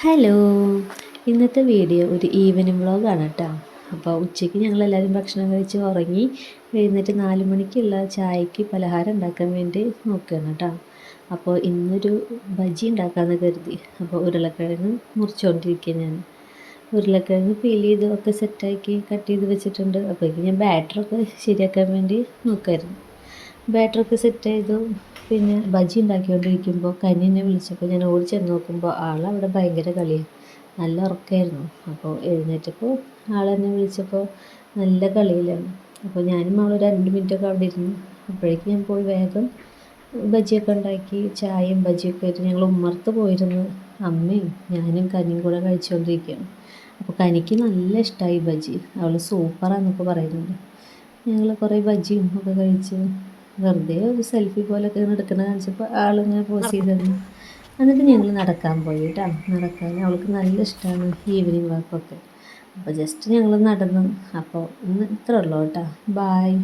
Hello. ഇന്നത്തെ video ഒരു evening വ്ളോഗാണ് കേട്ടോ. അപ്പോൾ ഉച്ചയ്ക്ക് ഞങ്ങളെല്ലാവരും ഭക്ഷണം കഴിച്ച് ഉറങ്ങി എഴുന്നേറ്റ് 4 മണിക്കുള്ള ചായക്ക് പലഹാരം ഉണ്ടാക്കാൻ വേണ്ടി നോക്കുകയാണ് കേട്ടോ. അപ്പോൾ ഇന്നൊരു ബജി ഉണ്ടാക്കാമെന്ന് കരുതി. അപ്പോൾ ഉരുളക്കിഴങ്ങ് മുറിച്ചുകൊണ്ടിരിക്കുക ഞാൻ. ഉരുളക്കിഴങ്ങ് പീൽ ചെയ്ത് ഒക്കെ സെറ്റാക്കി കട്ട് ചെയ്ത് വെച്ചിട്ടുണ്ട്. അപ്പോഴേക്കും ഞാൻ ബാറ്ററൊക്കെ ശരിയാക്കാൻ വേണ്ടി നോക്കുമായിരുന്നു. ബാറ്ററൊക്കെ സെറ്റ് ചെയ്തു. പിന്നെ ബജി ഉണ്ടാക്കിക്കൊണ്ടിരിക്കുമ്പോൾ കനി എന്നെ വിളിച്ചപ്പോൾ ഞാൻ ഓടി ചെന്ന് നോക്കുമ്പോൾ ആളവിടെ ഭയങ്കര കളിയാണ്. നല്ല ഉറക്കമായിരുന്നു. അപ്പോൾ എഴുന്നേറ്റപ്പോൾ ആളെന്നെ വിളിച്ചപ്പോൾ നല്ല കളിയിലാണ്. അപ്പോൾ ഞാനും അവളൊരു 2 മിനിറ്റൊക്കെ അവിടെ ഇരുന്നു. അപ്പോഴേക്കും ഞാൻ പോയി വേഗം ബജിയൊക്കെ ഉണ്ടാക്കി ചായയും ബജിയൊക്കെ ആയിട്ട് ഞങ്ങൾ ഉമ്മറത്ത് പോയിരുന്നു. അമ്മയും ഞാനും കനിയും കൂടെ കഴിച്ചുകൊണ്ടിരിക്കുകയാണ്. അപ്പോൾ കനിക്ക് നല്ല ഇഷ്ടമായി ബജി. അവൾ സൂപ്പറാന്നൊക്കെ പറയുന്നുണ്ട്. ഞങ്ങൾ കുറേ ബജിയും ഒക്കെ കഴിച്ച് വെറുതെ ഒരു സെൽഫി പോലൊക്കെ ഇങ്ങനെ എടുക്കുന്നത് കാണിച്ചപ്പോൾ ആളിങ്ങനെ പോസ് ചെയ്തിരുന്നു. എന്നിട്ട് ഞങ്ങൾ നടക്കാൻ പോയി കേട്ടോ. നടക്കാൻ അവൾക്ക് നല്ല ഇഷ്ടമാണ് ഈവനിങ് വാക്കൊക്കെ. അപ്പോൾ ജസ്റ്റ് ഞങ്ങൾ നടന്നു. അപ്പോൾ ഇന്ന് ഇത്രേ ഉള്ളൂ കേട്ടോ. ബായ്.